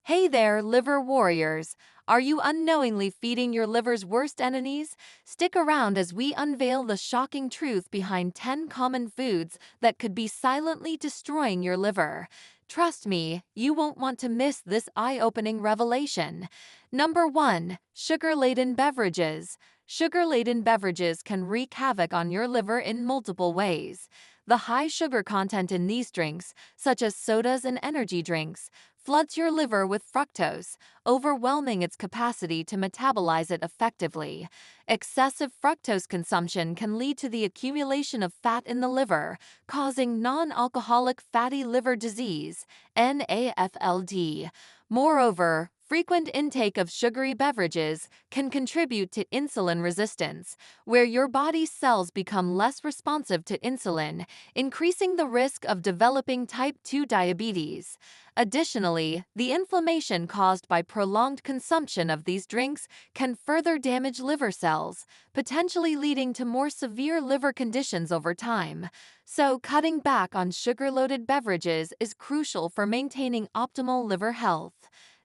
Hey there, liver warriors! Are you unknowingly feeding your liver's worst enemies? Stick around as we unveil the shocking truth behind 10 common foods that could be silently destroying your liver. Trust me, you won't want to miss this eye-opening revelation. Number 1. Sugar-laden beverages. Sugar-laden beverages can wreak havoc on your liver in multiple ways. The high sugar content in these drinks, such as sodas and energy drinks, floods your liver with fructose, overwhelming its capacity to metabolize it effectively. Excessive fructose consumption can lead to the accumulation of fat in the liver, causing non-alcoholic fatty liver disease, NAFLD. Moreover, frequent intake of sugary beverages can contribute to insulin resistance, where your body's cells become less responsive to insulin, increasing the risk of developing type 2 diabetes. Additionally, the inflammation caused by prolonged consumption of these drinks can further damage liver cells, potentially leading to more severe liver conditions over time. So, cutting back on sugar-loaded beverages is crucial for maintaining optimal liver health.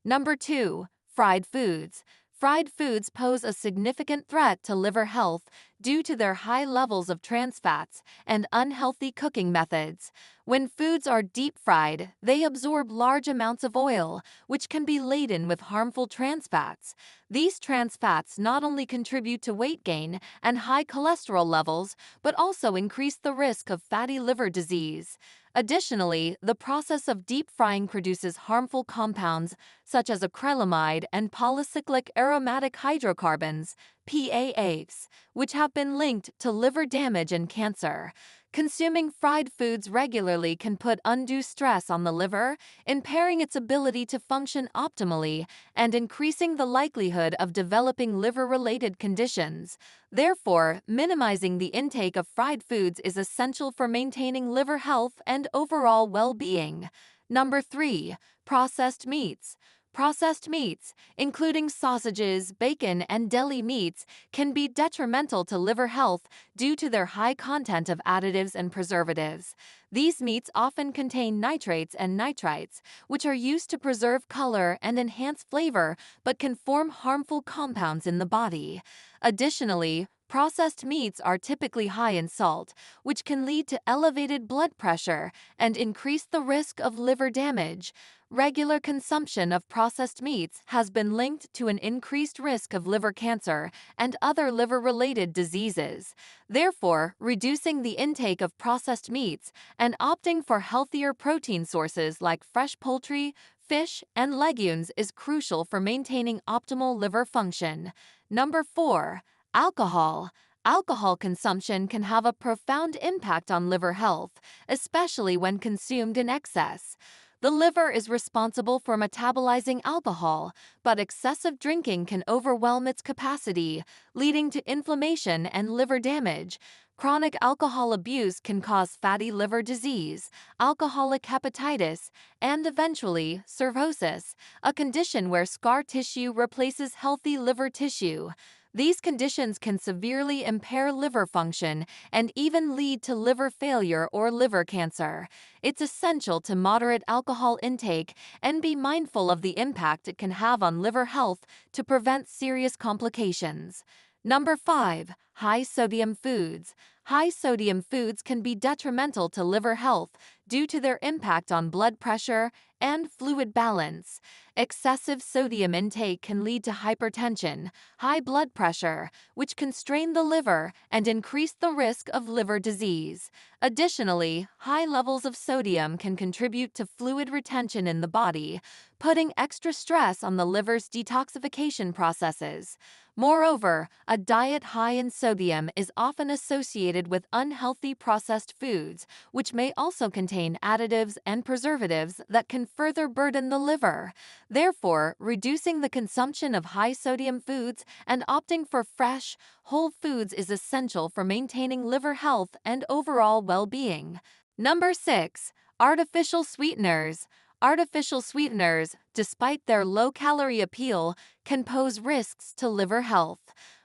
Number 2. Fried foods. Fried foods pose a significant threat to liver health due to their high levels of trans fats and unhealthy cooking methods. When foods are deep fried, they absorb large amounts of oil, which can be laden with harmful trans fats. These trans fats not only contribute to weight gain and high cholesterol levels, but also increase the risk of fatty liver disease. Additionally, the process of deep frying produces harmful compounds such as acrylamide and polycyclic aromatic hydrocarbons, PAHs, which have been linked to liver damage and cancer. Consuming fried foods regularly can put undue stress on the liver, impairing its ability to function optimally and increasing the likelihood of developing liver-related conditions. Therefore, minimizing the intake of fried foods is essential for maintaining liver health and overall well-being. Number 3. Processed meats. Processed meats, including sausages, bacon, and deli meats, can be detrimental to liver health due to their high content of additives and preservatives. These meats often contain nitrates and nitrites, which are used to preserve color and enhance flavor, but can form harmful compounds in the body. Additionally, processed meats are typically high in salt, which can lead to elevated blood pressure and increase the risk of liver damage. Regular consumption of processed meats has been linked to an increased risk of liver cancer and other liver-related diseases. Therefore, reducing the intake of processed meats and opting for healthier protein sources like fresh poultry, fish, and legumes is crucial for maintaining optimal liver function. Number 4. Alcohol. Alcohol consumption can have a profound impact on liver health, especially when consumed in excess. The liver is responsible for metabolizing alcohol, but excessive drinking can overwhelm its capacity, leading to inflammation and liver damage. Chronic alcohol abuse can cause fatty liver disease, alcoholic hepatitis, and eventually cirrhosis, a condition where scar tissue replaces healthy liver tissue. These conditions can severely impair liver function and even lead to liver failure or liver cancer. It's essential to moderate alcohol intake and be mindful of the impact it can have on liver health to prevent serious complications. Number 5. High-sodium foods. High-sodium foods can be detrimental to liver health due to their impact on blood pressure and fluid balance. Excessive sodium intake can lead to hypertension, high blood pressure, which can strain the liver and increase the risk of liver disease. Additionally, high levels of sodium can contribute to fluid retention in the body, putting extra stress on the liver's detoxification processes. Moreover, a diet high in sodium is often associated with unhealthy processed foods, which may also contain additives and preservatives that can further burden the liver. Therefore, reducing the consumption of high-sodium foods and opting for fresh, whole foods is essential for maintaining liver health and overall well-being. Number 6. Artificial sweeteners. Artificial sweeteners, despite their low-calorie appeal, can pose risks to liver health.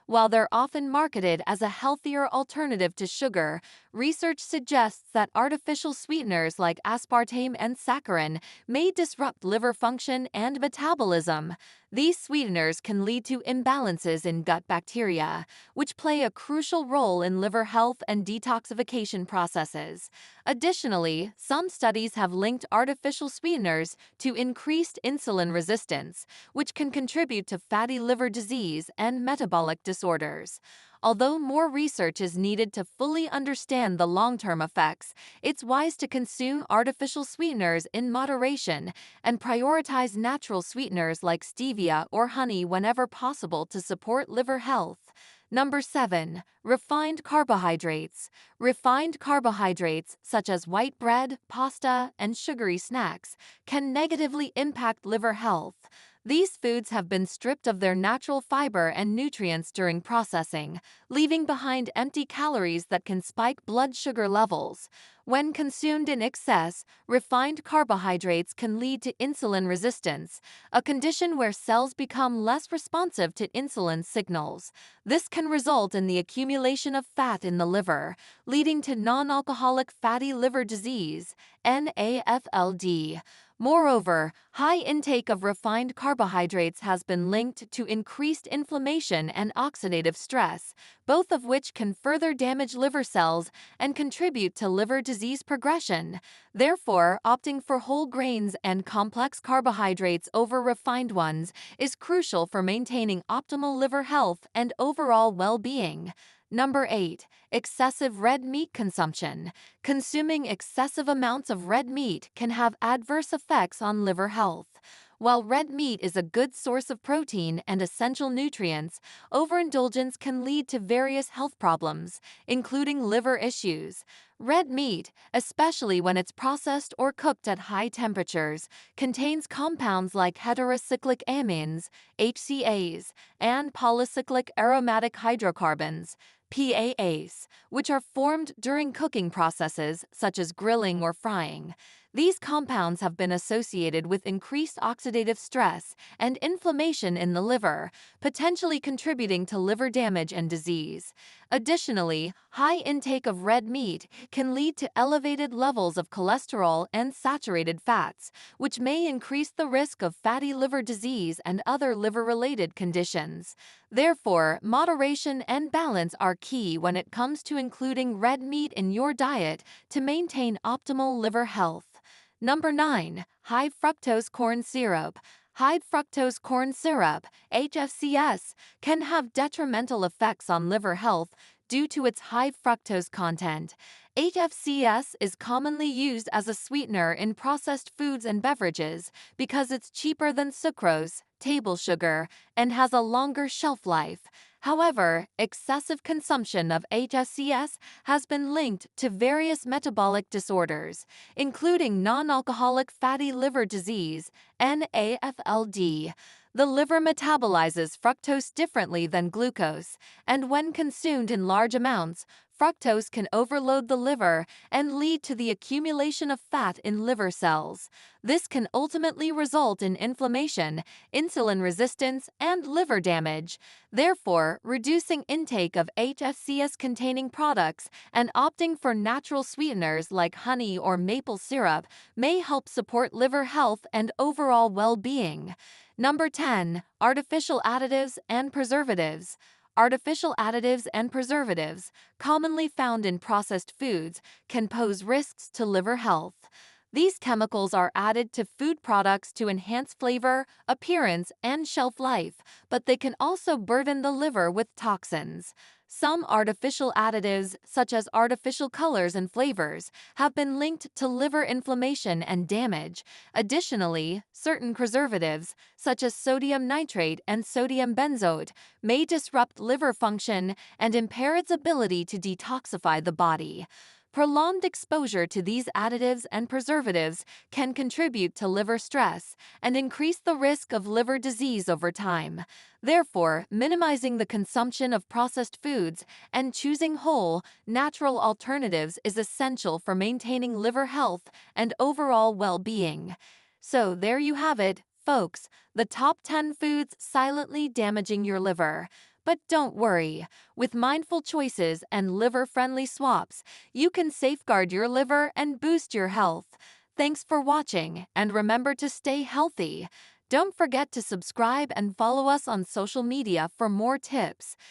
While they're often marketed as a healthier alternative to sugar, research suggests that artificial sweeteners like aspartame and saccharin may disrupt liver function and metabolism. These sweeteners can lead to imbalances in gut bacteria, which play a crucial role in liver health and detoxification processes. Additionally, some studies have linked artificial sweeteners to increased insulin resistance, which can contribute to fatty liver disease and metabolic disorders. Although more research is needed to fully understand the long-term effects, it's wise to consume artificial sweeteners in moderation and prioritize natural sweeteners like stevia or honey whenever possible to support liver health. Number 7. Refined carbohydrates. Refined carbohydrates, such as white bread, pasta, and sugary snacks, can negatively impact liver health. These foods have been stripped of their natural fiber and nutrients during processing, leaving behind empty calories that can spike blood sugar levels. When consumed in excess, refined carbohydrates can lead to insulin resistance, a condition where cells become less responsive to insulin signals. This can result in the accumulation of fat in the liver, leading to non-alcoholic fatty liver disease, NAFLD. Moreover, high intake of refined carbohydrates has been linked to increased inflammation and oxidative stress, both of which can further damage liver cells and contribute to liver disease progression. Therefore, opting for whole grains and complex carbohydrates over refined ones is crucial for maintaining optimal liver health and overall well-being. Number 8. Excessive red meat consumption. Consuming excessive amounts of red meat can have adverse effects on liver health. While red meat is a good source of protein and essential nutrients, overindulgence can lead to various health problems, including liver issues. Red meat, especially when it's processed or cooked at high temperatures, contains compounds like heterocyclic amines, HCAs, and polycyclic aromatic hydrocarbons, PAAs, which are formed during cooking processes such as grilling or frying. These compounds have been associated with increased oxidative stress and inflammation in the liver, potentially contributing to liver damage and disease. Additionally, high intake of red meat can lead to elevated levels of cholesterol and saturated fats, which may increase the risk of fatty liver disease and other liver-related conditions. Therefore, moderation and balance are key when it comes to including red meat in your diet to maintain optimal liver health. Number 9. High fructose corn syrup. High fructose corn syrup, HFCS, can have detrimental effects on liver health due to its high fructose content. HFCS is commonly used as a sweetener in processed foods and beverages because it's cheaper than sucrose, table sugar, and has a longer shelf life. However, excessive consumption of HFCS has been linked to various metabolic disorders, including non-alcoholic fatty liver disease, NAFLD. The liver metabolizes fructose differently than glucose, and when consumed in large amounts, fructose can overload the liver and lead to the accumulation of fat in liver cells. This can ultimately result in inflammation, insulin resistance, and liver damage. Therefore, reducing intake of HFCS-containing products and opting for natural sweeteners like honey or maple syrup may help support liver health and overall well-being. Number 10. Artificial additives and preservatives. Artificial additives and preservatives, commonly found in processed foods, can pose risks to liver health. These chemicals are added to food products to enhance flavor, appearance, and shelf life, but they can also burden the liver with toxins. Some artificial additives, such as artificial colors and flavors, have been linked to liver inflammation and damage. Additionally, certain preservatives, such as sodium nitrate and sodium benzoate, may disrupt liver function and impair its ability to detoxify the body. Prolonged exposure to these additives and preservatives can contribute to liver stress and increase the risk of liver disease over time. Therefore, minimizing the consumption of processed foods and choosing whole, natural alternatives is essential for maintaining liver health and overall well-being. So there you have it, folks, the top 10 foods silently damaging your liver. But don't worry, with mindful choices and liver-friendly swaps, you can safeguard your liver and boost your health. Thanks for watching, and remember to stay healthy. Don't forget to subscribe and follow us on social media for more tips.